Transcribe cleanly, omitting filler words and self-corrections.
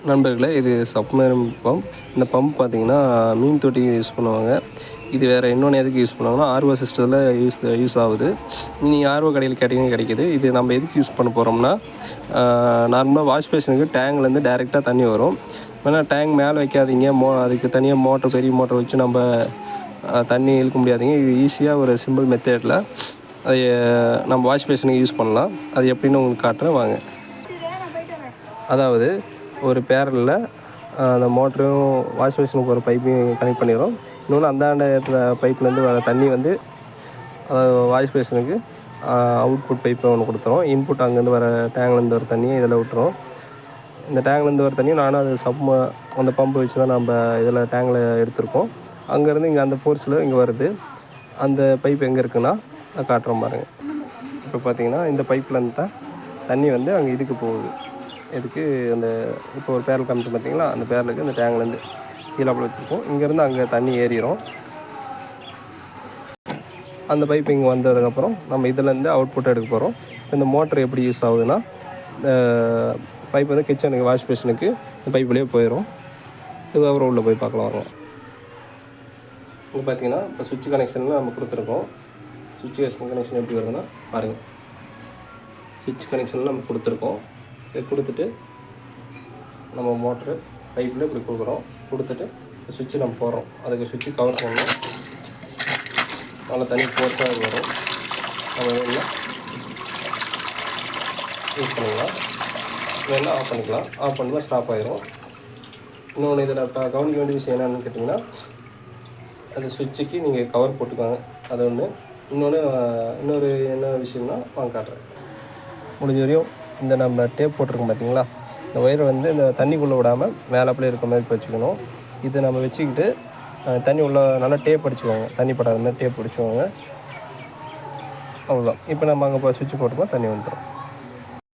நண்பர்களே, இது submarine pump. இந்த பம்ப் பார்த்தீங்கன்னா மீன் தொட்டிக்கு யூஸ் பண்ணுவாங்க. இது வேறு இன்னொன்று எதுக்கு யூஸ் பண்ணுவாங்கன்னா ஆர்ஓ சிஸ்டத்தில் யூஸ் ஆகுது. நீங்கள் ஆர்ஓ கடையில் கேட்டிங்கன்னா கிடைக்கிது. இது நம்ம எதுக்கு யூஸ் பண்ண போகிறோம்னா, நார்மலாக வாஷ் பேஷனுக்கு டேங்க்லேருந்து டைரெக்டாக தண்ணி வரும். ஆனால் டேங்க் மேலே வைக்காதீங்க, அதுக்கு தனியாக மோட்டர், பெரிய மோட்டர் வச்சு நம்ம தண்ணி இழுக்க முடியாதீங்க. இது ஈஸியாக ஒரு சிம்பிள் மெத்தேடில் அதை நம்ம வாஷ் பேஷனுக்கு யூஸ் பண்ணலாம். அது எப்படின்னு உங்களுக்கு காட்டுறேன் வாங்க. அதாவது ஒரு பேரலில் அந்த மோட்டரும் வாஷ் பேஷனுக்கு ஒரு பைப்பையும் கனெக்ட் பண்ணிடுறோம். இன்னொன்று அந்தாண்ட இடத்துல பைப்லேருந்து வர தண்ணி வந்து வாஷ் பேஷனுக்கு அவுட்புட் பைப்பை ஒன்று கொடுத்துரும். இன்புட் அங்கேருந்து வர டேங்க்லேருந்து வர தண்ணியை இதில் விட்டுரும். இந்த டேங்க்லேருந்து வர தண்ணியும் நானும் அது அந்த பம்பை வச்சு தான் நம்ம இதில் டேங்கில் எடுத்திருக்கோம். அங்கேருந்து இங்கே அந்த ஃபோர்ஸில் இங்கே வருது. அந்த பைப் எங்கே இருக்குன்னா நான் காட்டுறோம் பாருங்கள். இப்போ பார்த்தீங்கன்னா இந்த பைப்லேருந்து தான் தண்ணி வந்து அங்கே இதுக்கு போகுது. இதுக்கு அந்த இப்போ ஒரு பேரல் காமிச்சு பார்த்தீங்களா, அந்த பேரலுக்கு இந்த டேங்க்லேருந்து கீழாப்பில் வச்சுருக்கோம். இங்கேருந்து அங்கே தண்ணி ஏறிடும். அந்த பைப் இங்கே வந்ததுக்கப்புறம் நம்ம இதிலேருந்து அவுட்புட் எடுக்க போகிறோம். இந்த மோட்ரு எப்படி யூஸ் ஆகுதுன்னா, இந்த பைப் வந்து கிச்சனுக்கு வாஷ் பேஷனுக்கு இந்த பைப்புலேயே போயிடும். இதுக்கப்புறம் உள்ளே போய் பார்க்கலாம் வரோம். இங்கே பார்த்தீங்கன்னா இப்போ சுவிட்ச் கனெக்ஷனில் நம்ம கொடுத்துருக்கோம். சுவிட்ச் கனெக்ஷன் எப்படி வருதுன்னா பாருங்கள். சுவிட்ச் கனெக்ஷனில் நம்ம கொடுத்துருக்கோம். இதை கொடுத்துட்டு நம்ம மோட்ரு பைப்பில் இப்படி கொடுக்குறோம். கொடுத்துட்டு சுவிட்சு நம்ம போடுறோம். அதுக்கு சுவிட்சு கவர் பண்ணணும். நல்லா தண்ணி ஃபோர்ஸாக வரும். நம்ம வேணும்னா யூஸ் பண்ணிக்கலாம், வேணால் ஆஃப் பண்ணிக்கலாம். ஆஃப் பண்ணால் ஸ்டாப் ஆகிரும். இன்னொன்று இதில் கவனிக்க வேண்டிய விஷயம் என்னென்னு கேட்டிங்கன்னா, அந்த சுவிட்சுக்கு நீங்கள் கவர் போட்டுக்கோங்க. அது ஒன்று. இன்னொரு என்ன விஷயம்னா வாங்க காட்டுறேன். முடிஞ்ச வரையும் இந்த நம்ம டேப் போட்டிருக்கோம் பார்த்தீங்களா, இந்த ஒயரை வந்து இந்த தண்ணிக்குள்ளே விடாமல் மேலாப்பிலே இருக்க மாதிரி வச்சுக்கணும். இதை நம்ம வச்சுக்கிட்டு தண்ணி உள்ள நல்லா டேப் அடிச்சுக்கோங்க. தண்ணி படாத மாதிரி டேப் அடிச்சுக்கோங்க. அவ்வளோதான். இப்போ நம்ம அங்கே சுவிட்ச் போட்டுப்போம், தண்ணி வந்துடும்.